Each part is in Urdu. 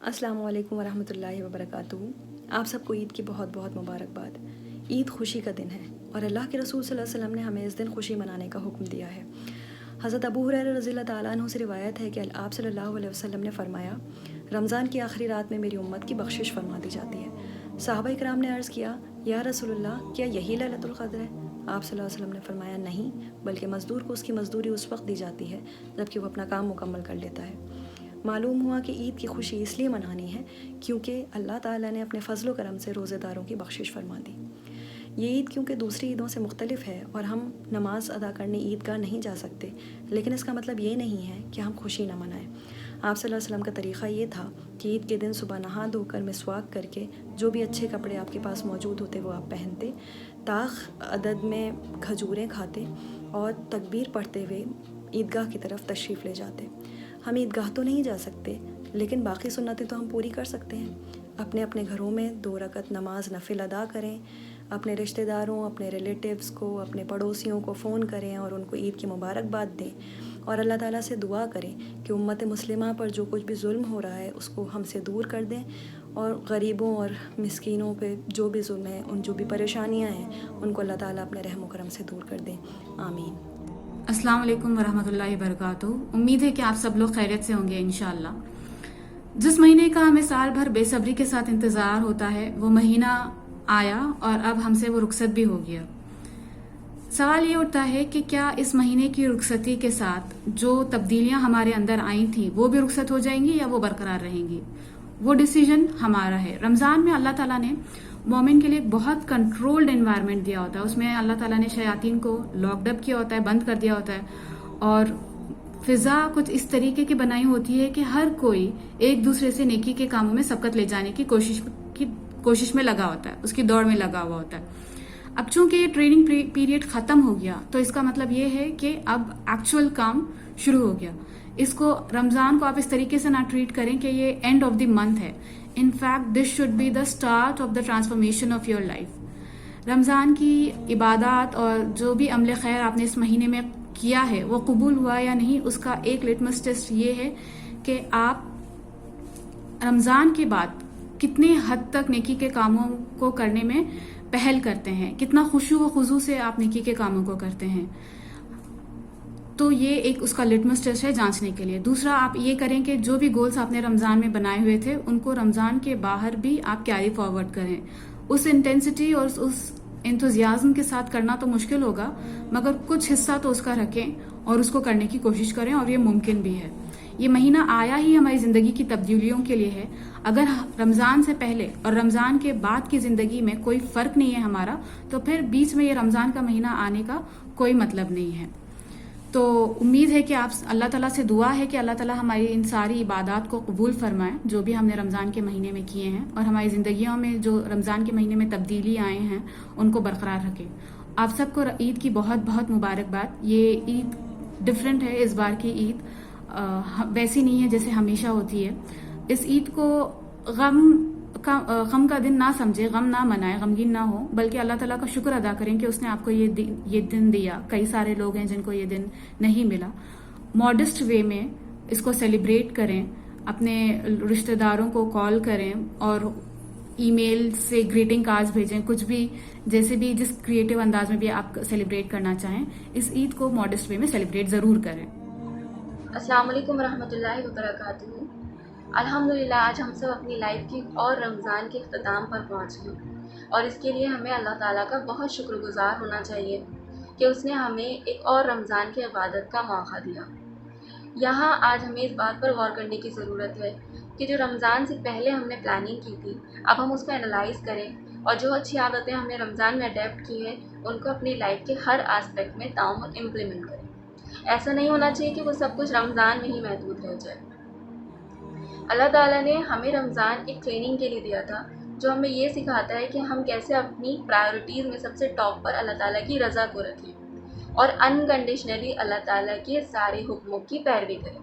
السلام علیکم ورحمۃ اللہ وبرکاتہ۔ آپ سب کو عید کی بہت بہت مبارکباد۔ عید خوشی کا دن ہے اور اللہ کے رسول صلی اللہ علیہ وسلم نے ہمیں اس دن خوشی منانے کا حکم دیا ہے۔ حضرت ابو ہریرہ رضی اللہ تعالیٰ عنہ سے روایت ہے کہ آپ صلی اللہ علیہ وسلم نے فرمایا، رمضان کی آخری رات میں میری امت کی بخشش فرما دی جاتی ہے۔ صحابہ کرام نے عرض کیا، یا رسول اللہ، کیا یہی لیلۃ القدر ہے؟ آپ صلی اللہ علیہ وسلم نے فرمایا، نہیں، بلکہ مزدور کو اس کی مزدوری اس وقت دی جاتی ہے جب کہ وہ اپنا کام مکمل کر لیتا ہے۔ معلوم ہوا کہ عید کی خوشی اس لیے منانی ہے کیونکہ اللہ تعالیٰ نے اپنے فضل و کرم سے روزے داروں کی بخشش فرما دی۔ یہ عید کیونکہ دوسری عیدوں سے مختلف ہے اور ہم نماز ادا کرنے عیدگاہ نہیں جا سکتے، لیکن اس کا مطلب یہ نہیں ہے کہ ہم خوشی نہ منائیں۔ آپ صلی اللہ علیہ وسلم کا طریقہ یہ تھا کہ عید کے دن صبح نہا دھو کر مسواک کر کے جو بھی اچھے کپڑے آپ کے پاس موجود ہوتے وہ آپ پہنتے، طاق عدد میں کھجوریں کھاتے اور تکبیر پڑھتے ہوئے عیدگاہ کی طرف تشریف لے جاتے۔ ہم عیدگاہ تو نہیں جا سکتے، لیکن باقی سنتیں تو ہم پوری کر سکتے ہیں۔ اپنے اپنے گھروں میں 2 رکعت نماز نفل ادا کریں، اپنے رشتہ داروں، اپنے ریلیٹیوز کو، اپنے پڑوسیوں کو فون کریں اور ان کو عید کی مبارکباد دیں، اور اللہ تعالیٰ سے دعا کریں کہ امت مسلمہ پر جو کچھ بھی ظلم ہو رہا ہے اس کو ہم سے دور کر دیں، اور غریبوں اور مسکینوں پہ جو بھی ظلم ہے، ان جو بھی پریشانیاں ہیں، ان کو اللہ تعالیٰ اپنے رحم و کرم سے دور کر دیں۔ آمین۔ السلام علیکم ورحمۃ اللہ وبرکاتہ۔ امید ہے کہ آپ سب لوگ خیریت سے ہوں گے انشاءاللہ۔ جس مہینے کا ہمیں سال بھر بے صبری کے ساتھ انتظار ہوتا ہے وہ مہینہ آیا اور اب ہم سے وہ رخصت بھی ہو گیا۔ سوال یہ اٹھتا ہے کہ کیا اس مہینے کی رخصتی کے ساتھ جو تبدیلیاں ہمارے اندر آئی تھیں وہ بھی رخصت ہو جائیں گی یا وہ برقرار رہیں گی؟ وہ ڈیسیجن ہمارا ہے۔ رمضان میں اللہ تعالیٰ نے مومن کے لیے ایک بہت کنٹرولڈ انوائرمنٹ دیا ہوتا ہے، اس میں اللہ تعالیٰ نے شیاطین کو لاکڈ اپ کیا ہوتا ہے، بند کر دیا ہوتا ہے، اور فضا کچھ اس طریقے کی بنائی ہوتی ہے کہ ہر کوئی ایک دوسرے سے نیکی کے کاموں میں سبقت لے جانے کی کوشش میں لگا ہوتا ہے، اس کی دوڑ میں لگا ہوا ہوتا ہے۔ اب چونکہ یہ ٹریننگ پیریڈ ختم ہو گیا تو اس کا مطلب یہ ہے کہ اب ایکچوئل کام شروع ہو گیا۔ اس کو رمضان کو آپ اس طریقے سے نہ ٹریٹ کریں کہ یہ اینڈ آف دی منتھ ہے۔ In fact this should be the start of the transformation of your life. Ramzan کی عبادات اور جو بھی عمل خیر آپ نے اس مہینے میں کیا ہے وہ قبول ہوا یا نہیں، اس کا ایک لٹمس ٹیسٹ یہ ہے کہ آپ رمضان کے بعد کتنی حد تک نیکی کے کاموں کو کرنے میں پہل کرتے ہیں، کتنا خشوع و خضوع سے آپ نیکی کے کاموں کو کرتے ہیں۔ تو یہ ایک اس کا لٹمس ٹیسٹ ہے جانچنے کے لیے۔ دوسرا، آپ یہ کریں کہ جو بھی گولز آپ نے رمضان میں بنائے ہوئے تھے ان کو رمضان کے باہر بھی آپ کیری فارورڈ کریں۔ اس انٹینسٹی اور اس انتھوزیازم کے ساتھ کرنا تو مشکل ہوگا، مگر کچھ حصہ تو اس کا رکھیں اور اس کو کرنے کی کوشش کریں، اور یہ ممکن بھی ہے۔ یہ مہینہ آیا ہی ہماری زندگی کی تبدیلیوں کے لیے ہے۔ اگر رمضان سے پہلے اور رمضان کے بعد کی زندگی میں کوئی فرق نہیں ہے ہمارا، تو پھر بیچ میں یہ رمضان کا مہینہ آنے کا کوئی مطلب نہیں ہے۔ تو امید ہے کہ آپ اللہ تعالیٰ سے دعا ہے کہ اللہ تعالیٰ ہماری ان ساری عبادات کو قبول فرمائے جو بھی ہم نے رمضان کے مہینے میں کیے ہیں، اور ہماری زندگیوں میں جو رمضان کے مہینے میں تبدیلی آئے ہیں ان کو برقرار رکھے۔ آپ سب کو عید کی بہت بہت مبارکباد۔ یہ عید ڈفرینٹ ہے، اس بار کی عید ویسی نہیں ہے جیسے ہمیشہ ہوتی ہے۔ اس عید کو غم کا دن نہ سمجھے، غم نہ منائے، غمگین نہ ہو، بلکہ اللہ تعالیٰ کا شکر ادا کریں کہ اس نے آپ کو یہ دن دیا۔ کئی سارے لوگ ہیں جن کو یہ دن نہیں ملا۔ ماڈسٹ وے میں اس کو سیلیبریٹ کریں، اپنے رشتہ داروں کو کال کریں اور ای میل سے گریٹنگ کارڈز بھیجیں، کچھ بھی جیسے بھی جس کریٹو انداز میں بھی آپ سیلیبریٹ کرنا چاہیں، اس عید کو ماڈسٹ وے میں سیلیبریٹ ضرور کریں۔ السلام علیکم ورحمۃ اللہ وبرکاتہ۔ الحمدللہ آج ہم سب اپنی لائف کی اور رمضان کے اختتام پر پہنچ گئے، اور اس کے لیے ہمیں اللہ تعالیٰ کا بہت شکر گزار ہونا چاہیے کہ اس نے ہمیں ایک اور رمضان کی عبادت کا موقع دیا۔ یہاں آج ہمیں اس بات پر غور کرنے کی ضرورت ہے کہ جو رمضان سے پہلے ہم نے پلاننگ کی تھی، اب ہم اس کو انالائز کریں اور جو اچھی عادتیں ہم نے رمضان میں اڈیپٹ کی ہیں ان کو اپنی لائف کے ہر آسپیکٹ میں تعامل امپلیمنٹ کریں۔ ایسا نہیں ہونا چاہیے کہ وہ سب کچھ رمضان میں ہی محدود رہ جائے۔ اللہ تعالیٰ نے ہمیں رمضان ایک ٹریننگ کے لیے دیا تھا جو ہمیں یہ سکھاتا ہے کہ ہم کیسے اپنی پرائیورٹیز میں سب سے ٹاپ پر اللہ تعالیٰ کی رضا کو رکھیں اور انکنڈیشنلی اللہ تعالیٰ کے سارے حکموں کی پیروی کریں۔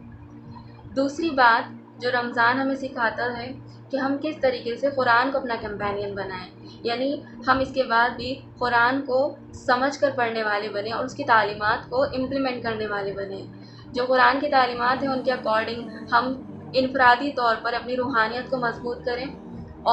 دوسری بات جو رمضان ہمیں سکھاتا ہے کہ ہم کس طریقے سے قرآن کو اپنا کمپینین بنائیں، یعنی ہم اس کے بعد بھی قرآن کو سمجھ کر پڑھنے والے بنیں اور اس کی تعلیمات کو امپلیمنٹ کرنے والے بنیں۔ جو قرآن کی تعلیمات ہیں ان کے اکارڈنگ ہم انفرادی طور پر اپنی روحانیت کو مضبوط کریں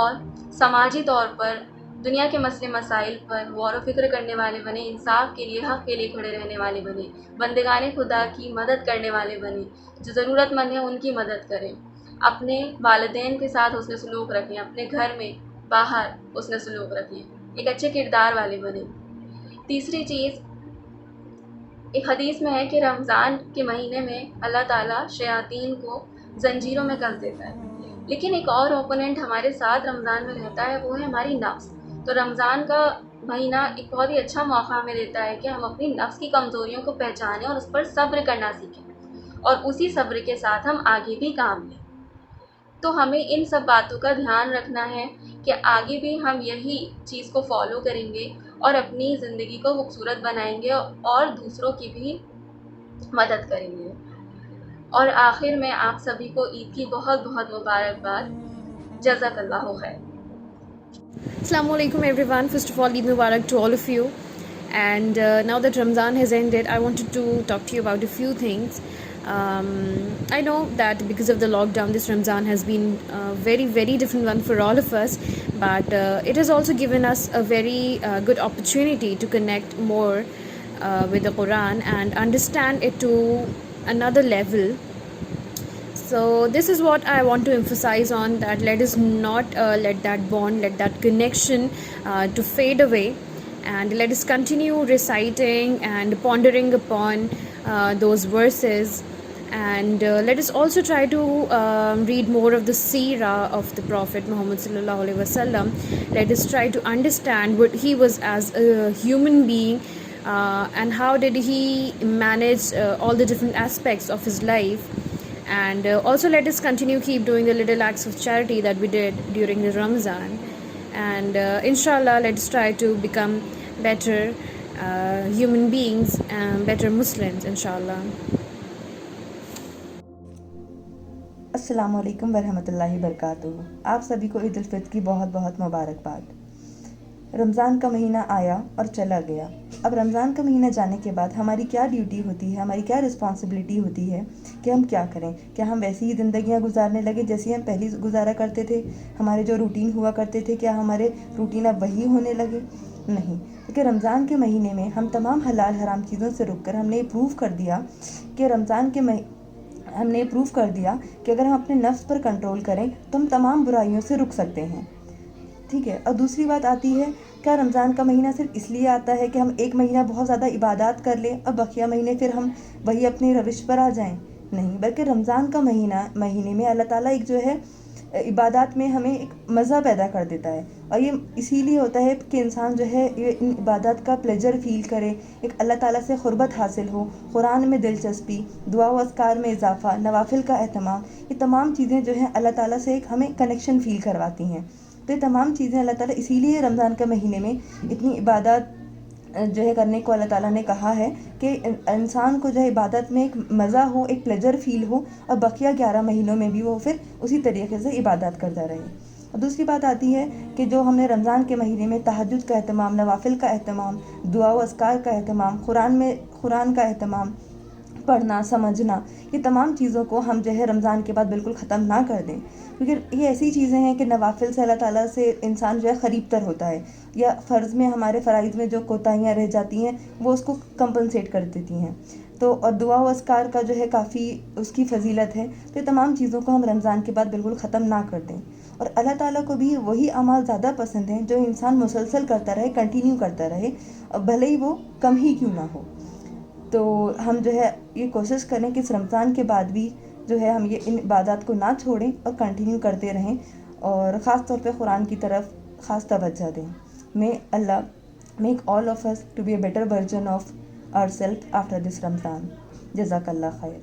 اور سماجی طور پر دنیا کے مسئلے مسائل پر غور و فکر کرنے والے بنیں، انصاف کے لیے، حق کے لیے کھڑے رہنے والے بنیں، بندگان خدا کی مدد کرنے والے بنیں، جو ضرورت مند ہیں ان کی مدد کریں، اپنے والدین کے ساتھ حسن سلوک رکھیں، اپنے گھر میں باہر حسن سلوک رکھیں، ایک اچھے کردار والے بنیں۔ تیسری چیز، ایک حدیث میں ہے کہ رمضان کے مہینے میں اللہ تعالیٰ شیاطین کو زنجیروں میں کس دیتا ہے، لیکن ایک اور اوپوننٹ ہمارے ساتھ رمضان میں رہتا ہے، وہ ہے ہماری نفس۔ تو رمضان کا مہینہ ایک بہت ہی اچھا موقع ہمیں دیتا ہے کہ ہم اپنی نفس کی کمزوریوں کو پہچانیں اور اس پر صبر کرنا سیکھیں، اور اسی صبر کے ساتھ ہم آگے بھی کام لیں۔ تو ہمیں ان سب باتوں کا دھیان رکھنا ہے کہ آگے بھی ہم یہی چیز کو فالو کریں گے اور اپنی زندگی کو خوبصورت بنائیں گے اور دوسروں کی بھی مدد کریں گے۔ اور آخر میں آپ سبھی کو عید کی بہت بہت مبارکباد۔ جزاک اللہ خیر۔ Assalamu alaikum everyone. First of all, Eid Mubarak to all of you. And now that Ramzan has ended, I wanted to talk to you about a few things. I know that because of the lockdown, this Ramzan has been a very, very different one for all of us. But it has also given us a very good opportunity to connect more with the Quran and understand it to another level. So this is what I want to emphasize on, that let us not let that bond, let that connection to fade away, and let us continue reciting and pondering upon those verses, and let us also try to read more of the seerah of the Prophet Muhammad sallallahu alaihi wasallam. Let us try to understand what he was as a human being, and how did he manage all the different aspects of his life. And also let us continue keep doing the little acts of charity that we did during the Ramzan. And inshallah, let us try to become better human beings and better Muslims, inshallah. السلام علیکم ورحمۃ اللہ وبرکاتہ۔ آپ سبھی کو عید الفطر کی بہت بہت مبارکباد۔ رمضان کا مہینہ آیا اور چلا گیا۔ اب رمضان کا مہینہ جانے کے بعد ہماری کیا ڈیوٹی ہوتی ہے، ہماری کیا رسپانسبلٹی ہوتی ہے کہ ہم کیا کریں؟ کیا ہم ویسی ہی زندگیاں گزارنے لگے جیسی ہم پہلی گزارا کرتے تھے؟ ہمارے جو روٹین ہوا کرتے تھے، کیا ہمارے روٹین اب وہی ہونے لگے؟ نہیں، کیونکہ رمضان کے مہینے میں ہم تمام حلال حرام چیزوں سے رک کر ہم نے پروف کر دیا کہ ہم نے پروف کر دیا کہ اگر ہم اپنے نفس پر کنٹرول کریں تو ہم تمام برائیوں سے رک سکتے ہیں۔ ٹھیک ہے، اور دوسری بات آتی ہے، کیا رمضان کا مہینہ صرف اس لیے آتا ہے کہ ہم ایک مہینہ بہت زیادہ عبادات کر لیں اور بقیہ مہینے پھر ہم وہی اپنی روش پر آ جائیں؟ نہیں، بلکہ رمضان کا مہینے میں اللہ تعالیٰ ایک جو ہے عبادات میں ہمیں ایک مزہ پیدا کر دیتا ہے، اور یہ اسی لیے ہوتا ہے کہ انسان جو ہے یہ ان عبادات کا پلیجر فیل کرے، ایک اللہ تعالیٰ سے قربت حاصل ہو، قرآن میں دلچسپی، دعا و اذکار میں اضافہ، نوافل کا اہتمام، یہ تمام چیزیں جو ہیں اللہ تعالیٰ سے ایک ہمیں کنیکشن فیل کرواتی ہیں۔ تو یہ تمام چیزیں اللہ تعالیٰ اسی لیے رمضان کے مہینے میں اتنی عبادات جو ہے کرنے کو اللہ تعالیٰ نے کہا ہے کہ انسان کو جو ہے عبادت میں ایک مزہ ہو، ایک پلیجر فیل ہو، اور بقیہ 11 مہینوں میں بھی وہ پھر اسی طریقے سے عبادات کرتا رہے۔ اور دوسری بات آتی ہے کہ جو ہم نے رمضان کے مہینے میں تہجد کا اہتمام، نوافل کا اہتمام، دعا و اذکار کا اہتمام، قرآن کا اہتمام، پڑھنا سمجھنا، یہ تمام چیزوں کو ہم جو ہے رمضان کے بعد بالکل ختم نہ کر دیں، کیونکہ یہ ایسی چیزیں ہیں کہ نوافل سے اللہ تعالیٰ سے انسان جو ہے قریب تر ہوتا ہے، یا فرض میں ہمارے فرائض میں جو کوتاہیاں رہ جاتی ہیں وہ اس کو کمپنسیٹ کر دیتی ہیں۔ تو اور دعا و اذکار کا جو ہے کافی اس کی فضیلت ہے، تو یہ تمام چیزوں کو ہم رمضان کے بعد بالکل ختم نہ کر دیں۔ اور اللہ تعالیٰ کو بھی وہی اعمال زیادہ پسند ہیں جو انسان مسلسل کرتا رہے، کنٹینیو کرتا رہے، اور بھلے ہی وہ کم ہی کیوں نہ ہو۔ تو ہم جو ہے یہ کوشش کریں کہ اس رمضان کے بعد بھی جو ہے ہم یہ ان عبادات کو نہ چھوڑیں اور کنٹینیو کرتے رہیں، اور خاص طور پہ قرآن کی طرف خاص توجہ دیں۔ May Allah make all of us to be a better version of ourselves after this Ramzan. Jazakallah khair.